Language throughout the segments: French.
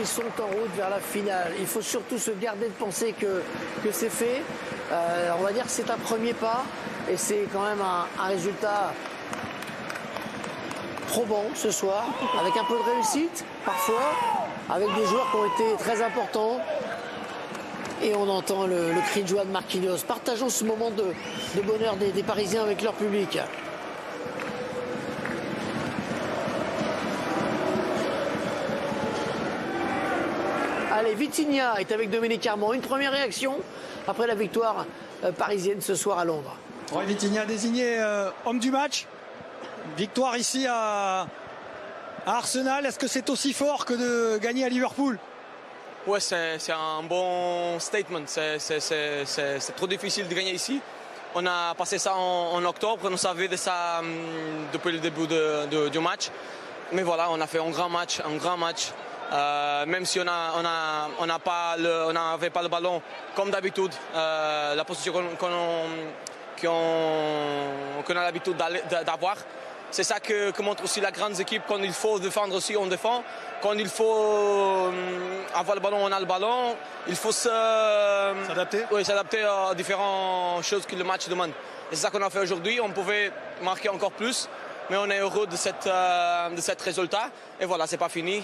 sont en route vers la finale. Il faut surtout se garder de penser que c'est fait. On va dire que c'est un premier pas et c'est quand même un résultat probant ce soir, avec un peu de réussite parfois, avec des joueurs qui ont été très importants. Et on entend le cri de joie de Marquinhos. Partageons ce moment de bonheur des Parisiens avec leur public. Allez, Vitinha est avec Dominique Armand. Une première réaction après la victoire parisienne ce soir à Londres. Ouais, Vitinha désigné homme du match. Victoire ici à Arsenal. Est-ce que c'est aussi fort que de gagner à Liverpool? Ouais, c'est un bon statement. C'est trop difficile de gagner ici. On a passé ça en octobre. On savait de ça depuis le début du match. Mais voilà, on a fait un grand match. Même si on n'avait pas le ballon comme d'habitude, la position qu'on a l'habitude d'avoir. C'est ça que montre aussi la grande équipe. Quand il faut défendre aussi, on défend. Quand il faut avoir le ballon, on a le ballon. Il faut s'adapter. Oui, s'adapter à différentes choses que le match demande. Et c'est ça qu'on a fait aujourd'hui. On pouvait marquer encore plus, mais on est heureux de cet résultat. Et voilà, c'est pas fini,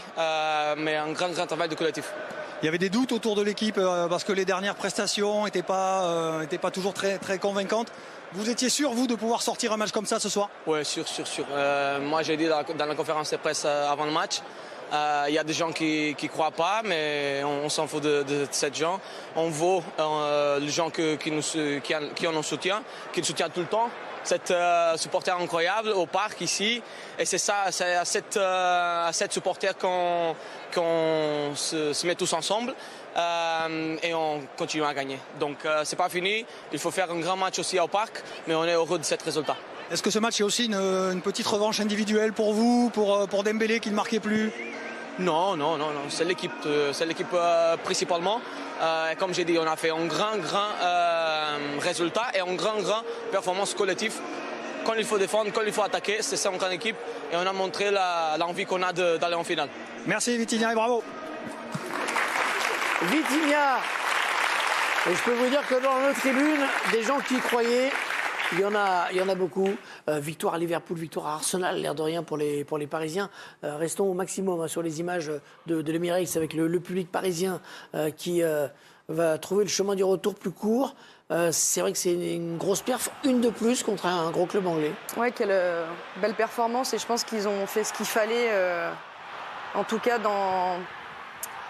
mais un grand travail de collectif. Il y avait des doutes autour de l'équipe parce que les dernières prestations n'étaient pas toujours très, très convaincantes. Vous étiez sûr, vous, de pouvoir sortir un match comme ça ce soir? Oui, sûr. Moi, j'ai dit dans la conférence de presse avant le match, il y a des gens qui ne croient pas, mais on s'en fout de ces gens. On vaut les gens qui nous soutiennent, qui nous soutiennent tout le temps. Cet supporter incroyable au parc ici. Et c'est ça, c'est à cette supporter qu'on se met tous ensemble et on continue à gagner. Donc c'est pas fini, il faut faire un grand match aussi au parc, mais on est heureux de ce résultat. Est-ce que ce match est aussi une petite revanche individuelle pour vous, pour Dembélé qui ne marquait plus? Non, c'est l'équipe principalement. Comme j'ai dit, on a fait un grand résultat et une grande performance collective. Quand il faut défendre, quand il faut attaquer, c'est ça en grande équipe et on a montré l'envie qu'on a d'aller en finale. Merci Vitinha et bravo. Vitinha, et je peux vous dire que dans nos tribunes, des gens qui y croyaient, il y en a beaucoup. Victoire à Liverpool, victoire à Arsenal, l'air de rien pour les Parisiens. Restons au maximum sur les images de l'Emirates avec le public parisien qui va trouver le chemin du retour plus court. C'est vrai que c'est une grosse perf, une de plus contre un gros club anglais. Ouais, quelle belle performance et je pense qu'ils ont fait ce qu'il fallait, en tout cas dans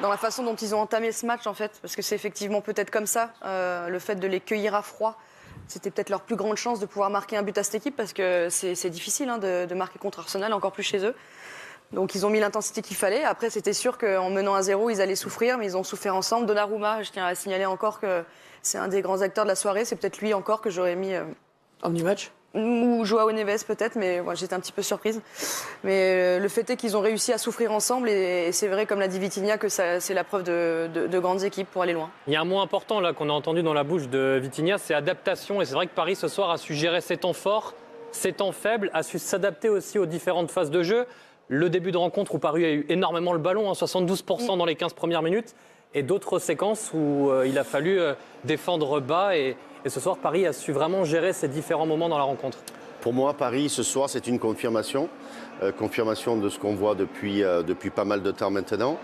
la façon dont ils ont entamé ce match en fait, parce que c'est effectivement peut-être comme ça, le fait de les cueillir à froid. C'était peut-être leur plus grande chance de pouvoir marquer un but à cette équipe parce que c'est difficile de marquer contre Arsenal, encore plus chez eux. Donc ils ont mis l'intensité qu'il fallait. Après, c'était sûr qu'en menant à 0, ils allaient souffrir, mais ils ont souffert ensemble. Donnarumma, je tiens à signaler encore que c'est un des grands acteurs de la soirée. C'est peut-être lui encore que j'aurais mis... Homme du match ou Joao Neves peut-être, mais ouais, j'étais un petit peu surprise. Mais le fait est qu'ils ont réussi à souffrir ensemble et c'est vrai, comme l'a dit Vitinha, que c'est la preuve de grandes équipes pour aller loin. Il y a un mot important là qu'on a entendu dans la bouche de Vitinha, c'est adaptation. Et c'est vrai que Paris ce soir a su gérer ses temps forts, ses temps faibles, a su s'adapter aussi aux différentes phases de jeu. Le début de rencontre où Paris a eu énormément le ballon, 72% dans les 15 premières minutes, et d'autres séquences où il a fallu défendre bas. Et ce soir, Paris a su vraiment gérer ces différents moments dans la rencontre. Pour moi, Paris, ce soir, c'est une confirmation. Confirmation de ce qu'on voit depuis pas mal de temps maintenant.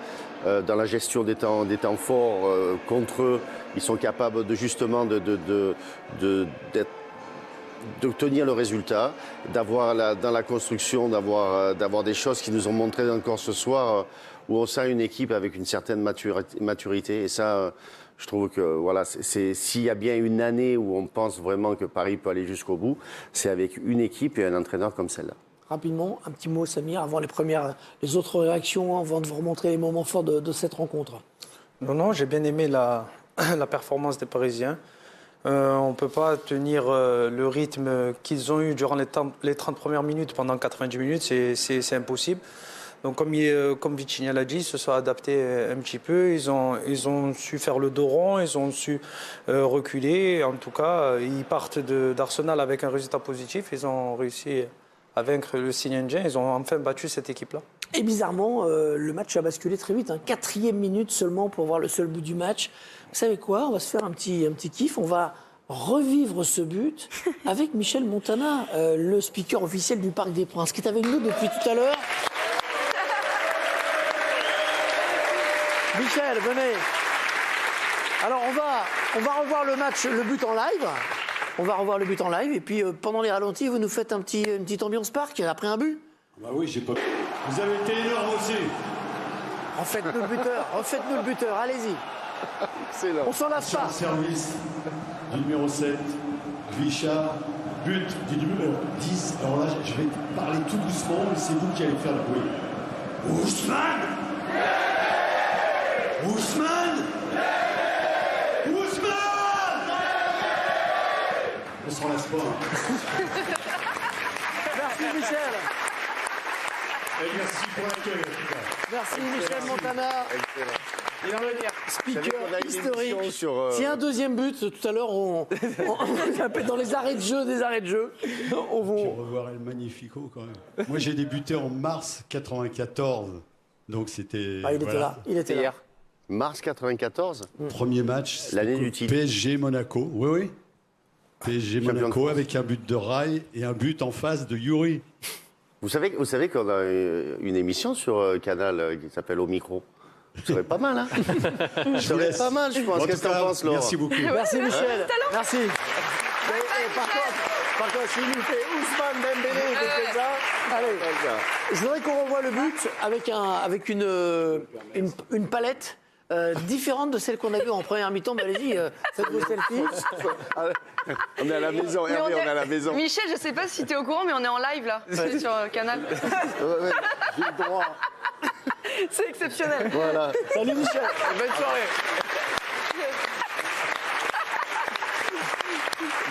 Dans la gestion des temps forts contre eux, ils sont capables justement d'obtenir le résultat, d'avoir dans la construction, d'avoir des choses qui nous ont montré encore ce soir où on sent une équipe avec une certaine maturité. Et ça, je trouve que voilà, s'il y a bien une année où on pense vraiment que Paris peut aller jusqu'au bout, c'est avec une équipe et un entraîneur comme celle-là. Rapidement, un petit mot, Samir, avant les autres réactions, avant de vous remontrer les moments forts de cette rencontre. Non, j'ai bien aimé la performance des Parisiens. On ne peut pas tenir le rythme qu'ils ont eu durant les 30 premières minutes pendant 90 minutes, c'est impossible. Donc comme Vitinha l'a dit, ils se sont adaptés un petit peu, ils ont su faire le dos rond, ils ont su reculer. En tout cas, ils partent d'Arsenal avec un résultat positif, ils ont réussi à vaincre le Saint-Étienne, ils ont enfin battu cette équipe-là. Et bizarrement, le match a basculé très vite. 4e minute seulement pour voir le seul but du match. Vous savez quoi? On va se faire un petit kiff. On va revivre ce but avec Michel Montana, le speaker officiel du Parc des Princes, qui est avec nous depuis tout à l'heure. Michel, venez. Alors on va revoir le match, le but en live. On va revoir le but en live et puis pendant les ralentis, vous nous faites une petite ambiance parc après un but. Bah oui, j'ai pas. Vous avez été énorme aussi. Refaites-nous le buteur, allez-y. Excellent. On s'en lasse pas. Service du numéro 7, Guichard, but du numéro 10. Alors là, je vais parler tout doucement, mais c'est vous qui allez faire le bruit. Ousmane Ousmane Ousmane On s'en lasse pas. Merci Michel. Et merci pour l'accueil. Merci Michel Montana. Il va venir. Speaker historique. Sur, S'il y a un deuxième but, tout à l'heure, on dans les arrêts de jeu, Puis revoir El Magnifico quand même. Moi j'ai débuté en mars 94. Donc c'était. Ah, il était là. mars 94. Premier match, L'année du titre. PSG Monaco. Oui. PSG Champion de Monaco France. avec un but de Rai et un but en face de Yuri. Vous savez qu'on a une émission sur Canal qui s'appelle Au Micro. Ça serait pas mal, hein? Je vous laisse. Pas mal, je pense. En Qu'est-ce tout que t'en cas, penses, Laurent? merci beaucoup. Merci Michel. Merci. Et par contre, s'il nous fait Ousmane Dembélé, quelque ça, allez. Je voudrais qu'on revoie le but avec une palette différente de celle qu'on a vue en première mi-temps. Mais allez-y, faites vos selfies. On est à la maison, Mais Hervé, on est à la maison. Michel, je sais pas si tu es au courant, mais on est en live là, c'est sur Canal. Ouais, j'ai le droit. C'est exceptionnel. Voilà. Salut Michel. Bonne soirée.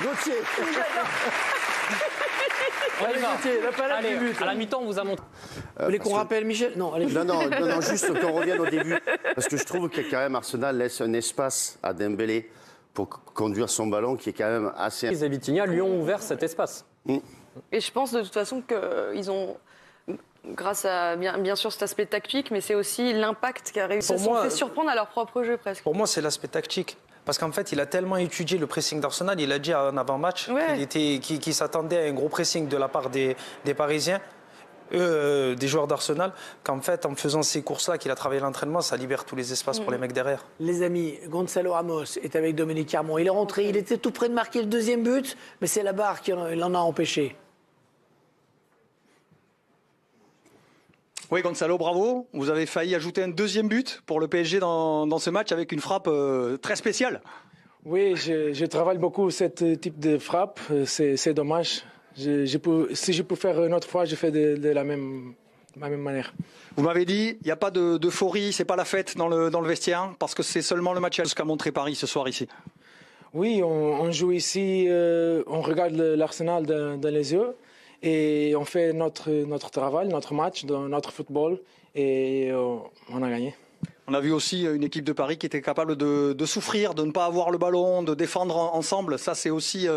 Gauthier. Allez, Gauthier, la palette Allez, du but. à la mi-temps, on vous a montré. Vous voulez qu'on rappelle Michel? Non, allez. Non, juste qu'on revienne au début. Parce que je trouve que quand même Arsenal laisse un espace à Dembélé pour conduire son ballon qui est quand même assez... Et Vitinha lui ont ouvert cet espace. Et je pense de toute façon qu'ils ont, grâce à bien sûr cet aspect tactique, mais c'est aussi l'impact qui a réussi. Ils se sont fait surprendre à leur propre jeu presque. Pour moi, c'est l'aspect tactique. Parce qu'en fait, il a tellement étudié le pressing d'Arsenal, il a dit en avant-match qu'il s'attendait à un gros pressing de la part des Parisiens, des joueurs d'Arsenal, qu'en fait, en faisant ces courses-là, qu'il a travaillé l'entraînement, ça libère tous les espaces pour les mecs derrière. Les amis, Gonzalo Ramos est avec Dominique Carmon. Il est rentré, il était tout près de marquer le deuxième but, mais c'est la barre qui l'en a empêché. Oui, Gonzalo, bravo. Vous avez failli ajouter un deuxième but pour le PSG dans ce match avec une frappe très spéciale. Oui, je travaille beaucoup ce type de frappe. C'est dommage. Si je peux faire une autre fois, je fais de la même manière. Vous m'avez dit, il n'y a pas d'euphorie, c'est pas la fête dans le vestiaire, parce que c'est seulement le match ce qu'a montré Paris ce soir ici. Oui, on joue ici, on regarde l'Arsenal dans les yeux et on fait notre travail, notre match, notre football et on a gagné. On a vu aussi une équipe de Paris qui était capable de souffrir, de ne pas avoir le ballon, de défendre ensemble. Ça, c'est aussi,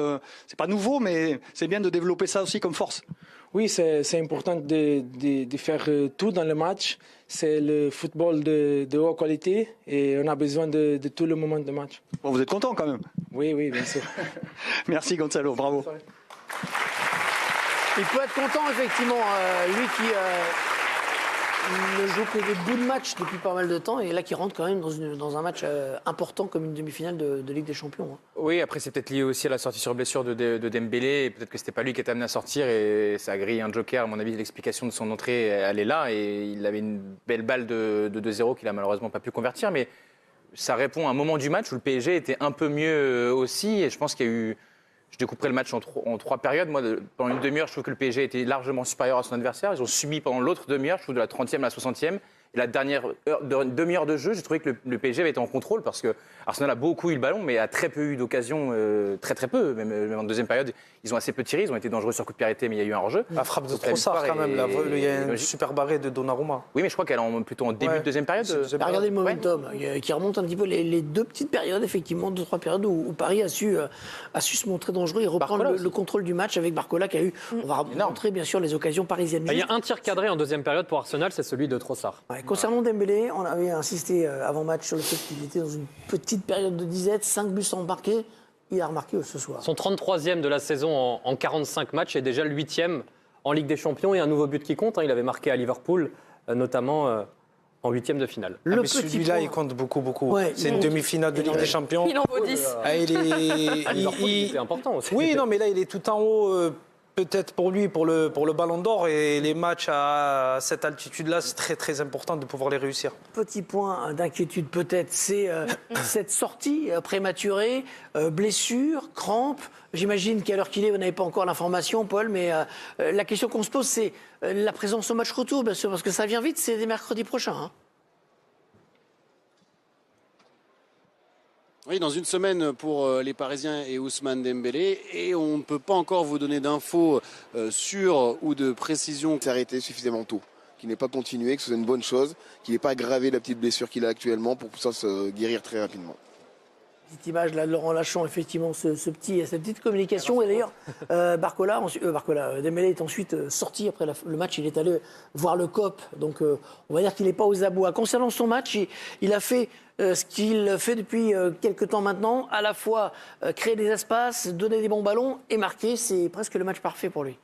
c'est pas nouveau, mais c'est bien de développer ça aussi comme force. Oui, c'est important de faire tout dans le match. C'est le football de haute qualité et on a besoin de tout le moment de match. Bon, vous êtes content quand même. Oui, bien sûr. Merci Gonzalo, bravo. Il peut être content, effectivement, lui qui ne joue que des bouts de match depuis pas mal de temps et là qui rentre quand même dans un match important comme une demi-finale de Ligue des Champions. Oui, après c'est peut-être lié aussi à la sortie sur blessure de Dembélé et peut-être que c'était pas lui qui était amené à sortir et ça a grillé un joker. À mon avis, l'explication de son entrée, elle est là et il avait une belle balle de 2-0 qu'il a malheureusement pas pu convertir, mais ça répond à un moment du match où le PSG était un peu mieux aussi et je pense qu'il y a eu... Je découperai le match en trois périodes. Moi, pendant une demi-heure, je trouve que le PSG était largement supérieur à son adversaire. Ils ont subi pendant l'autre demi-heure, je trouve de la 30e à la 60e. Et la dernière demi-heure de jeu, j'ai trouvé que le PSG avait été en contrôle parce que Arsenal a beaucoup eu le ballon, mais a très peu eu d'occasions, très peu. Même en deuxième période, ils ont assez peu tiré, ils ont été dangereux sur coup de pied arrêté, mais il y a eu un hors-jeu. La frappe de Trossard quand même, il y a une super barrée de Donnarumma. Oui, mais je crois qu'elle est plutôt en début de deuxième période. Regardez le momentum, qui remonte un petit peu les deux petites périodes, effectivement, 2-3 périodes où Paris a su se montrer dangereux et reprendre le contrôle du match avec Barcola qui a eu, on va montrer bien sûr les occasions parisiennes. Il y a un tir cadré en deuxième période pour Arsenal, c'est celui de Trossard. Concernant Dembélé, on avait insisté avant match sur le fait qu'il était dans une petite période de disette, 5 buts sans marquer. Il a remarqué ce soir. Son 33e de la saison en 45 matchs et déjà le 8e en Ligue des Champions et un nouveau but qui compte. Il avait marqué à Liverpool, notamment en 8e de finale. Mais celui-là, il compte beaucoup. Ouais, c'est une demi-finale de Ligue des Champions. Il en vaut 10. C'est important aussi. Oui, non, mais là, il est tout en haut. Peut-être pour lui, pour le Ballon d'Or, et les matchs à cette altitude-là, c'est très très important de pouvoir les réussir. Petit point d'inquiétude peut-être, c'est cette sortie prématurée, blessure, crampe. J'imagine qu'à l'heure qu'il est, vous n'avez pas encore l'information, Paul, mais la question qu'on se pose, c'est la présence au match retour, bien sûr, parce que ça vient vite, c'est dès mercredi prochain. Hein. Oui, dans une semaine pour les Parisiens et Ousmane Dembélé. Et on ne peut pas encore vous donner d'infos sûres ou de précisions. C'est arrêté suffisamment tôt, qu'il n'ait pas continué, que ce soit une bonne chose, qu'il n'ait pas aggravé la petite blessure qu'il a actuellement pour pouvoir se guérir très rapidement. Petite image là de Laurent Lachon, effectivement, cette petite communication. Et d'ailleurs, Dembélé est ensuite sorti après le match. Il est allé voir le COP. Donc, on va dire qu'il n'est pas aux abois. Concernant son match, il a fait ce qu'il fait depuis quelques temps maintenant, à la fois créer des espaces, donner des bons ballons et marquer. C'est presque le match parfait pour lui.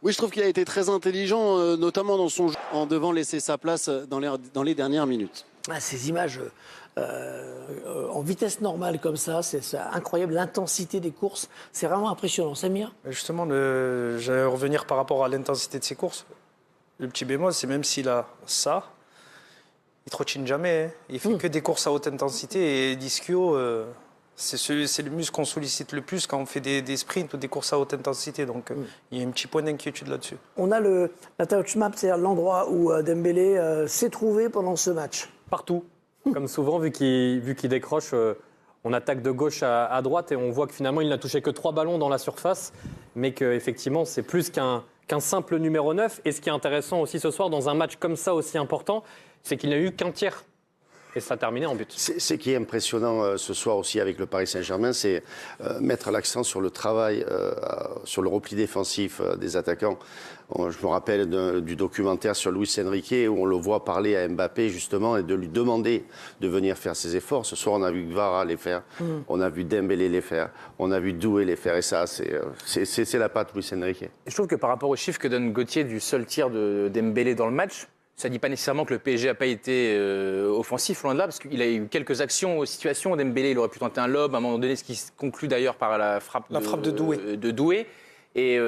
Oui, je trouve qu'il a été très intelligent, notamment dans son jeu, en devant laisser sa place dans les dernières minutes. Ces images en vitesse normale comme ça, c'est incroyable. L'intensité des courses, c'est vraiment impressionnant. Samir ? Justement, j'allais revenir par rapport à l'intensité de ses courses. Le petit bémol, c'est même s'il a ça, il trottine jamais. Hein. Il fait que des courses à haute intensité. Et l'ischio, c'est le muscle qu'on sollicite le plus quand on fait des sprints ou des courses à haute intensité. Donc, il y a un petit point d'inquiétude là-dessus. On a la touch map, c'est-à-dire l'endroit où Dembélé s'est trouvé pendant ce match. Partout. Comme souvent, vu qu'il décroche, on attaque de gauche à droite et on voit que finalement, il n'a touché que 3 ballons dans la surface, mais qu'effectivement, c'est plus qu'un simple numéro 9. Et ce qui est intéressant aussi ce soir, dans un match comme ça aussi important, c'est qu'il n'a eu qu'un tir. Et ça a terminé en but. Ce qui est impressionnant ce soir aussi avec le Paris Saint-Germain, c'est mettre l'accent sur le travail, sur le repli défensif des attaquants. Je me rappelle du documentaire sur Luis Enrique où on le voit parler à Mbappé justement et de lui demander de venir faire ses efforts. Ce soir, on a vu Kvara les faire, on a vu Dembélé les faire, on a vu Doué les faire. Et ça, c'est la patte Luis Enrique. Et je trouve que par rapport aux chiffres que donne Gauthier du seul tir de Dembélé dans le match, ça ne dit pas nécessairement que le PSG n'a pas été offensif, loin de là, parce qu'il a eu quelques actions, situations. Dembélé, il aurait pu tenter un lob, à un moment donné, ce qui se conclut d'ailleurs par la frappe de Doué. Et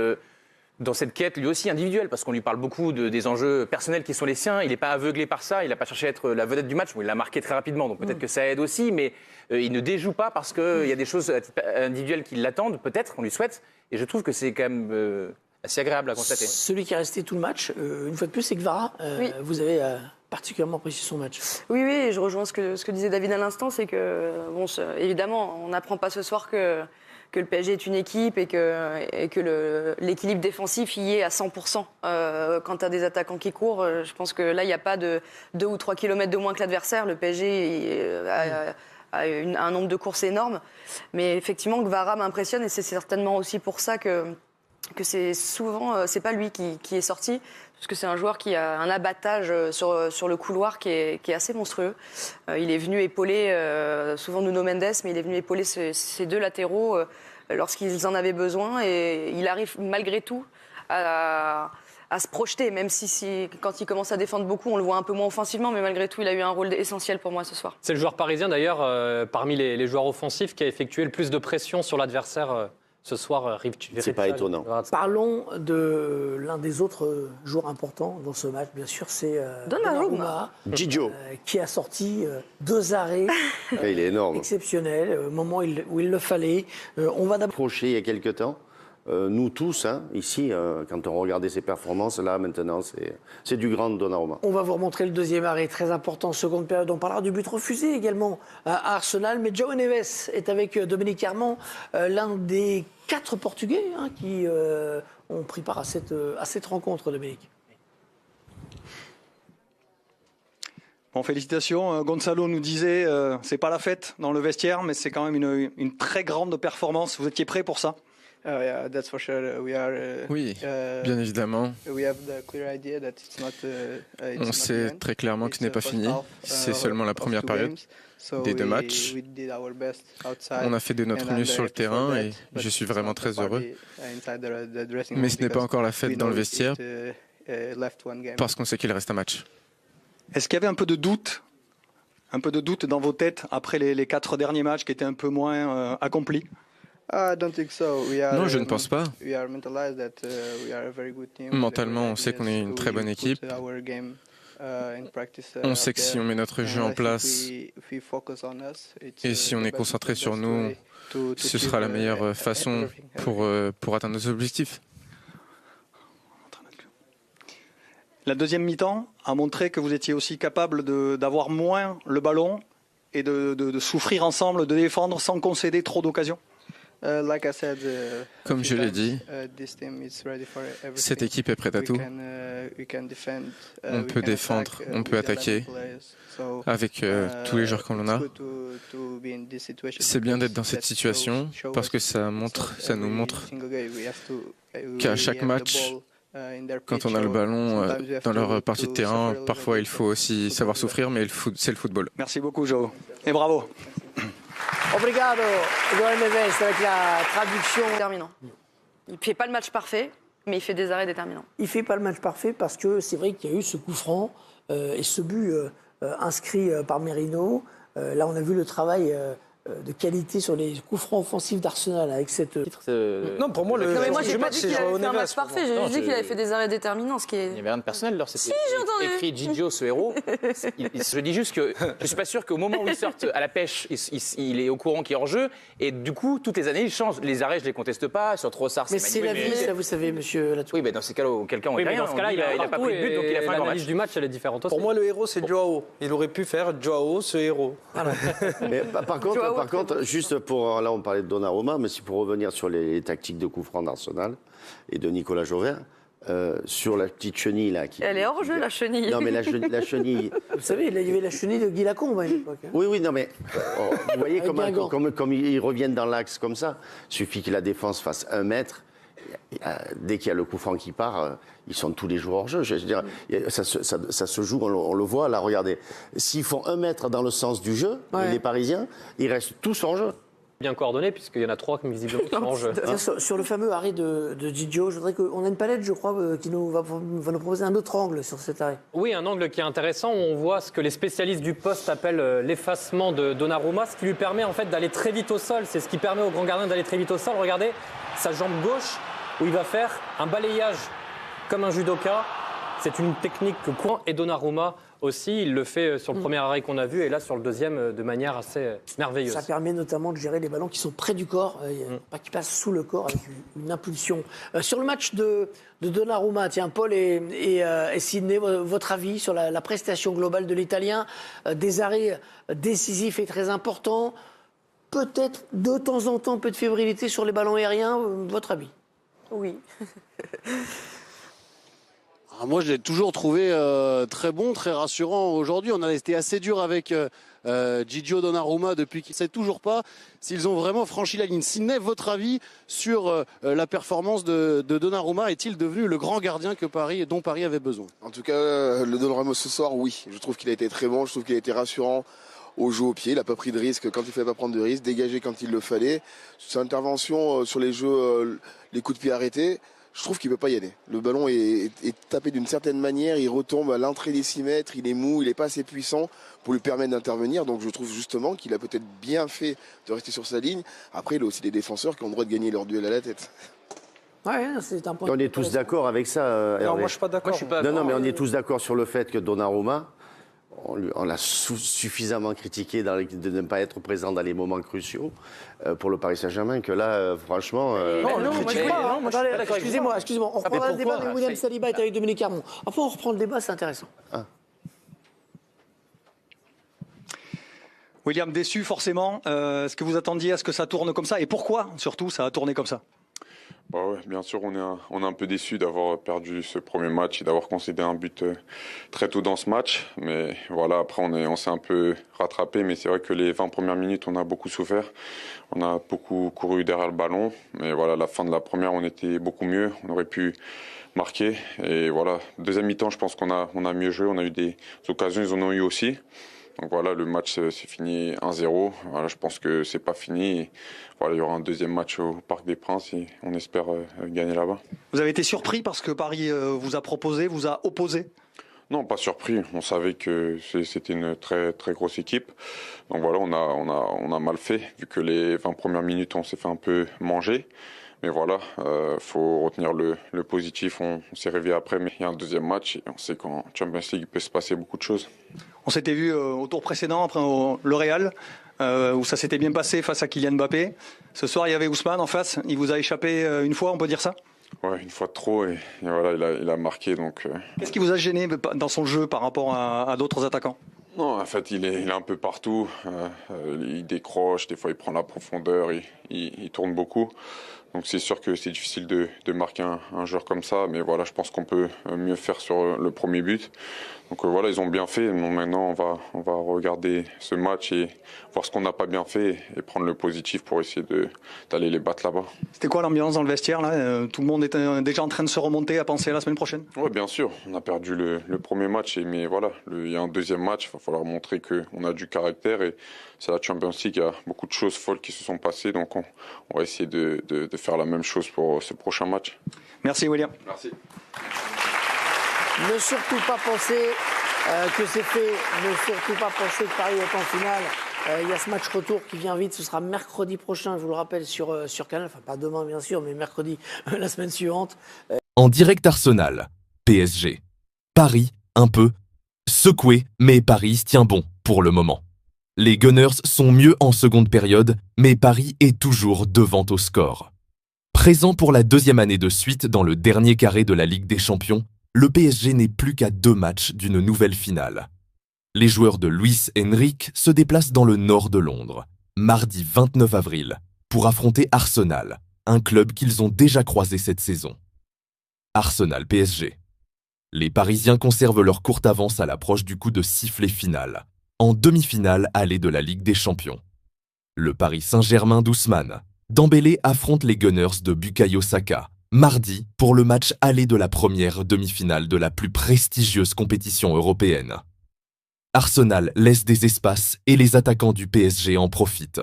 dans cette quête, lui aussi, individuelle, parce qu'on lui parle beaucoup des enjeux personnels qui sont les siens. Il n'est pas aveuglé par ça, il n'a pas cherché à être la vedette du match. Bon, il l'a marqué très rapidement, donc peut-être que ça aide aussi, mais il ne déjoue pas parce qu'il y a des choses individuelles qui l'attendent, peut-être, on lui souhaite. Et je trouve que c'est quand même assez agréable à constater. Celui qui est resté tout le match, une fois de plus, c'est Kvara. Oui. Vous avez particulièrement apprécié son match. Oui, et je rejoins ce que disait David à l'instant, c'est que, évidemment, on n'apprend pas ce soir que le PSG est une équipe et que l'équilibre défensif y est à 100%. Quand tu as des attaquants qui courent, je pense que là, il n'y a pas de 2 ou 3 kilomètres de moins que l'adversaire. Le PSG a un nombre de courses énorme. Mais effectivement, Kvara m'impressionne et c'est certainement aussi pour ça que c'est souvent, c'est pas lui qui est sorti, parce que c'est un joueur qui a un abattage sur le couloir qui est assez monstrueux. Il est venu épauler, souvent Nuno Mendes, mais il est venu épauler ces deux latéraux lorsqu'ils en avaient besoin, et il arrive malgré tout à se projeter, même si quand il commence à défendre beaucoup, on le voit un peu moins offensivement, mais malgré tout, il a eu un rôle essentiel pour moi ce soir. C'est le joueur parisien d'ailleurs, parmi les joueurs offensifs, qui a effectué le plus de pression sur l'adversaire. Ce soir, c'est pas étonnant. Parlons de l'un des autres joueurs importants dans ce match, bien sûr, c'est Donnarumma, Gigio, qui a sorti 2 arrêts il est énorme. Exceptionnels, au moment où il le fallait. On va approcher il y a quelques temps nous tous, hein, ici, quand on regardait ses performances, là, maintenant, c'est du grand Donnarumma. On va vous remontrer le deuxième arrêt, très important, seconde période. On parlera du but refusé également à Arsenal. Mais João Neves est avec Dominique Armand, l'un des 4 Portugais qui ont pris part à cette rencontre, Dominique. Bon, félicitations. Gonzalo nous disait, c'est pas la fête dans le vestiaire, mais c'est quand même une très grande performance. Vous étiez prêts pour ça? Oui, bien évidemment. On sait très clairement que ce n'est pas fini. C'est seulement la première période des 2 matchs. On a fait de notre mieux sur le terrain et je suis vraiment très heureux. Mais ce n'est pas encore la fête dans le vestiaire parce qu'on sait qu'il reste un match. Est-ce qu'il y avait un peu de doute dans vos têtes après les 4 derniers matchs qui étaient un peu moins accomplis? Non, je ne pense pas. Mentalement, on sait qu'on est une très bonne équipe. On sait que si on met notre jeu en place et si on est concentré sur nous, ce sera la meilleure façon pour atteindre nos objectifs. La deuxième mi-temps a montré que vous étiez aussi capable d'avoir moins le ballon et de souffrir ensemble, de défendre sans concéder trop d'occasions. Comme je l'ai dit, cette équipe est prête à tout. On peut défendre, on peut attaquer avec tous les joueurs qu'on a. C'est bien d'être dans cette situation parce que ça nous montre qu'à chaque match, quand on a le ballon dans leur partie de terrain, parfois il faut aussi savoir souffrir, mais c'est le football. Merci beaucoup, João. Et bravo. Obrigado, João Neves, avec la traduction. Déterminant. Il ne fait pas le match parfait, mais il fait des arrêts déterminants. Il ne fait pas le match parfait parce que c'est vrai qu'il y a eu ce coup franc et ce but inscrit par Merino. Là, on a vu le travail de qualité sur les coups francs offensifs d'Arsenal avec cette... Non, pour moi, non, mais moi, j'ai pas dit qu'il avait fait un match parfait. J'ai juste dit qu'il avait fait des arrêts déterminants, ce qui est... Il n'y avait rien de personnel, alors c'était écrit entendu. Gigio, ce héros. Je dis juste que je ne suis pas sûr qu'au moment où il sort à la pêche, il est au courant qu'il est hors jeu. Et du coup, toutes les années, il change. Les arrêts, je ne les conteste pas. Sur Trossard, mais c'est la vie, ça, vous savez, monsieur Latour. Oui, mais dans ces cas-là, auquel cas, on oui, dit rien. Dans ce cas-là, il n'a pas pris de but, donc il a fait un grand match. Du match, elle est différente aussi. Pour moi, le héros, c'est Joao. Il aurait pu faire Joao, ce héros. Voilà. Mais, par contre, juste là on parlait de Donnarumma, mais si pour revenir sur les tactiques de coup franc d'Arsenal et de Nicolas Jauvert, sur la petite chenille là. Elle est hors jeu, la chenille. Non mais la chenille. Vous savez, il y avait la chenille de Guy Lacombe à l'époque. Oui, non mais vous voyez comme ils reviennent dans l'axe comme ça. Il suffit que la défense fasse 1 mètre. Dès qu'il y a le coup franc qui part, ils sont tous les joueurs hors jeu. Je veux dire, ça se joue, on le voit là, regardez. S'ils font 1 mètre dans le sens du jeu, les Parisiens, ils restent tous hors jeu. Bien coordonné, puisqu'il y en a 3 qui visiblement sont en jeu. Sur le fameux arrêt de Gigio, je voudrais qu'on a une palette, je crois, qui va nous proposer un autre angle sur cet arrêt. Oui, un angle qui est intéressant, où on voit ce que les spécialistes du poste appellent l'effacement de Donnarumma, ce qui lui permet en fait d'aller très vite au sol. C'est ce qui permet au grand gardien d'aller très vite au sol. Regardez, sa jambe gauche, où il va faire un balayage comme un judoka. C'est une technique que courant et Donnarumma aussi, il le fait sur le premier arrêt qu'on a vu et là sur le deuxième de manière assez merveilleuse. Ça permet notamment de gérer les ballons qui sont près du corps, pas qui passent sous le corps avec une impulsion. Sur le match de Donnarumma, tiens, Paul et Sidney, votre avis sur la prestation globale de l'Italien, des arrêts décisifs et très importants, peut-être de temps en temps un peu de fébrilité sur les ballons aériens, votre avis? Oui. Moi, je l'ai toujours trouvé très bon, très rassurant. Aujourd'hui, on a été assez dur avec Gigio Donnarumma depuis qu'il ne sait toujours pas s'ils ont vraiment franchi la ligne. Sidney, votre avis sur la performance de Donnarumma? Est-il devenu le grand gardien dont Paris avait besoin? En tout cas, le Donnarumma ce soir, oui. Je trouve qu'il a été très bon, je trouve qu'il a été rassurant au jeu au pied. Il n'a pas pris de risque quand il ne fallait pas prendre de risque, dégagé quand il le fallait. Son intervention sur les jeux, les coups de pied arrêtés, je trouve qu'il ne peut pas y aller. Le ballon est tapé d'une certaine manière, il retombe à l'entrée des 6 mètres, il est mou, il n'est pas assez puissant pour lui permettre d'intervenir. Donc je trouve justement qu'il a peut-être bien fait de rester sur sa ligne. Après, il a aussi des défenseurs qui ont le droit de gagner leur duel à la tête. Ouais, c'est un point. On est tous d'accord avec ça. Non, moi je ne suis pas d'accord. Non, mais on est tous d'accord sur le fait que Donnarumma, on l'a suffisamment critiqué de ne pas être présent dans les moments cruciaux pour le Paris Saint-Germain que là, franchement... Excusez-moi. On reprendra le débat, mais William Saliba est avec Dominique Carmon. Enfin, on reprend le débat, c'est intéressant. William, déçu forcément. Est-ce que vous attendiez à ce que ça tourne comme ça? Et pourquoi, surtout, ça a tourné comme ça? Bah ouais, bien sûr, on est un peu déçu d'avoir perdu ce premier match et d'avoir concédé un but très tôt dans ce match. Mais voilà, après, on s'est un peu rattrapé. Mais c'est vrai que les 20 premières minutes, on a beaucoup souffert. On a beaucoup couru derrière le ballon. Mais voilà, la fin de la première, on était beaucoup mieux. On aurait pu marquer. Et voilà, deuxième mi-temps, je pense qu'on a mieux joué. On a eu des occasions, ils en ont eu aussi. Donc voilà, le match s'est fini 1-0. Voilà, je pense que c'est pas fini. Et voilà, il y aura un deuxième match au Parc des Princes et on espère gagner là-bas. Vous avez été surpris parce que Paris vous a proposé, vous a opposé? Non, pas surpris. On savait que c'était une très très grosse équipe. Donc voilà, on a mal fait vu que les 20 premières minutes on s'est fait un peu manger. Mais voilà, faut retenir le positif. On s'est réveillé après, mais il y a un deuxième match et on sait qu'en Champions League il peut se passer beaucoup de choses. On s'était vu au tour précédent, après le Real, où ça s'était bien passé face à Kylian Mbappé. Ce soir, il y avait Ousmane en face. Il vous a échappé une fois, on peut dire ça? Ouais, une fois de trop et voilà, il a marqué. Donc. Qu'est-ce qui vous a gêné dans son jeu par rapport à d'autres attaquants? Non, en fait, il est un peu partout. Il décroche, des fois il prend la profondeur, il tourne beaucoup. Donc c'est sûr que c'est difficile de marquer un joueur comme ça, mais voilà, je pense qu'on peut mieux faire sur le premier but. Donc voilà, ils ont bien fait. Donc maintenant, on va regarder ce match et voir ce qu'on n'a pas bien fait et prendre le positif pour essayer d'aller les battre là-bas. C'était quoi l'ambiance dans le vestiaire là? Tout le monde est déjà en train de se remonter à penser à la semaine prochaine? Oui, bien sûr. On a perdu le premier match, mais voilà, il y a un deuxième match. Il va falloir montrer qu'on a du caractère et c'est la Champions League. Il y a beaucoup de choses folles qui se sont passées, donc on va essayer de faire la même chose pour ce prochain match. Merci William. Merci. Ne surtout pas penser que c'est fait. Ne surtout pas penser que Paris est en finale. Il y a ce match retour qui vient vite. Ce sera mercredi prochain, je vous le rappelle, sur Canal. Enfin, pas demain, bien sûr, mais mercredi, la semaine suivante. En direct Arsenal, PSG. Paris, un peu secoué, mais Paris se tient bon pour le moment. Les Gunners sont mieux en seconde période, mais Paris est toujours devant au score. Présent pour la deuxième année de suite dans le dernier carré de la Ligue des Champions, le PSG n'est plus qu'à 2 matchs d'une nouvelle finale. Les joueurs de Luis Enrique se déplacent dans le nord de Londres, mardi 29 avril, pour affronter Arsenal, un club qu'ils ont déjà croisé cette saison. Arsenal-PSG. Les Parisiens conservent leur courte avance à l'approche du coup de sifflet final, en demi-finale allée de la Ligue des Champions. Le Paris Saint-Germain d'Ousmane, Dembélé affronte les Gunners de Bukayo Saka, mardi pour le match aller de la première demi-finale de la plus prestigieuse compétition européenne. Arsenal laisse des espaces et les attaquants du PSG en profitent.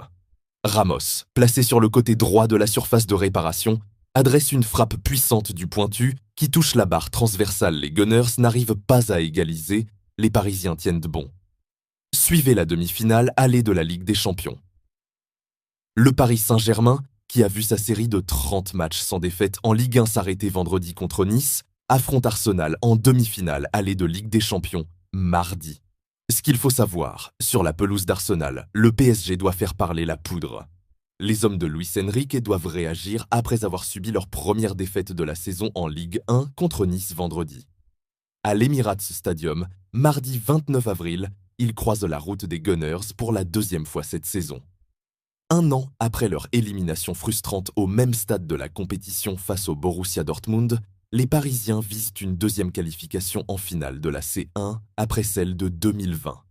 Ramos, placé sur le côté droit de la surface de réparation, adresse une frappe puissante du pointu qui touche la barre transversale. Les Gunners n'arrivent pas à égaliser, les Parisiens tiennent bon. Suivez la demi-finale allée de la Ligue des Champions. Le Paris Saint-Germain, qui a vu sa série de 30 matchs sans défaite en Ligue 1 s'arrêter vendredi contre Nice, affronte Arsenal en demi-finale allée de Ligue des Champions, mardi. Ce qu'il faut savoir, sur la pelouse d'Arsenal, le PSG doit faire parler la poudre. Les hommes de Luis Enrique doivent réagir après avoir subi leur première défaite de la saison en Ligue 1 contre Nice vendredi. À l'Emirates Stadium, mardi 29 avril, ils croisent la route des Gunners pour la deuxième fois cette saison. 1 an après leur élimination frustrante au même stade de la compétition face au Borussia Dortmund, les Parisiens visent une deuxième qualification en finale de la C1 après celle de 2020.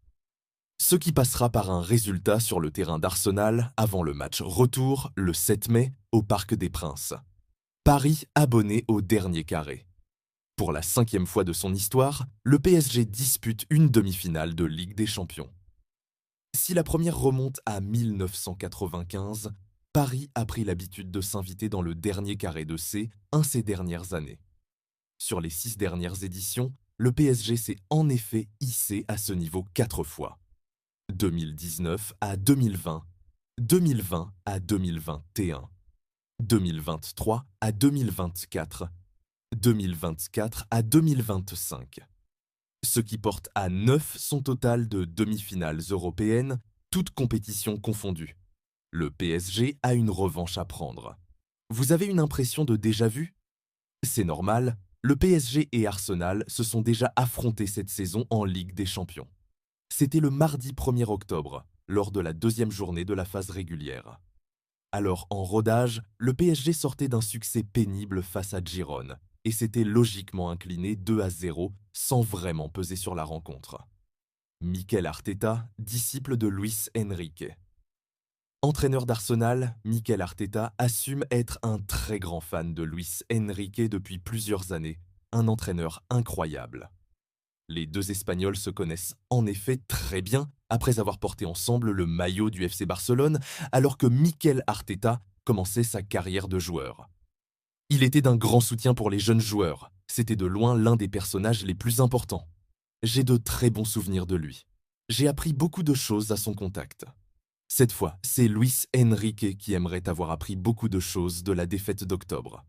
Ce qui passera par un résultat sur le terrain d'Arsenal avant le match retour le 7 mai au Parc des Princes. Paris abonné au dernier carré. Pour la 5e fois de son histoire, le PSG dispute une demi-finale de Ligue des Champions. Si la première remonte à 1995, Paris a pris l'habitude de s'inviter dans le dernier carré de C ces dernières années. Sur les 6 dernières éditions, le PSG s'est en effet hissé à ce niveau 4 fois. 2019 à 2020, 2020 à 2021, 2023 à 2024, 2024 à 2025. ce qui porte à 9 son total de demi-finales européennes, toutes compétitions confondues. Le PSG a une revanche à prendre. Vous avez une impression de déjà-vu ? C'est normal, le PSG et Arsenal se sont déjà affrontés cette saison en Ligue des Champions. C'était le mardi 1er octobre, lors de la 2e journée de la phase régulière. Alors en rodage, le PSG sortait d'un succès pénible face à Girone et s'était logiquement incliné 2-0 sans vraiment peser sur la rencontre. Mikel Arteta, disciple de Luis Enrique. Entraîneur d'Arsenal, Mikel Arteta assume être un très grand fan de Luis Enrique depuis plusieurs années, un entraîneur incroyable. Les deux Espagnols se connaissent en effet très bien après avoir porté ensemble le maillot du FC Barcelone alors que Mikel Arteta commençait sa carrière de joueur. Il était d'un grand soutien pour les jeunes joueurs, c'était de loin l'un des personnages les plus importants. J'ai de très bons souvenirs de lui. J'ai appris beaucoup de choses à son contact. Cette fois, c'est Luis Enrique qui aimerait avoir appris beaucoup de choses de la défaite d'octobre.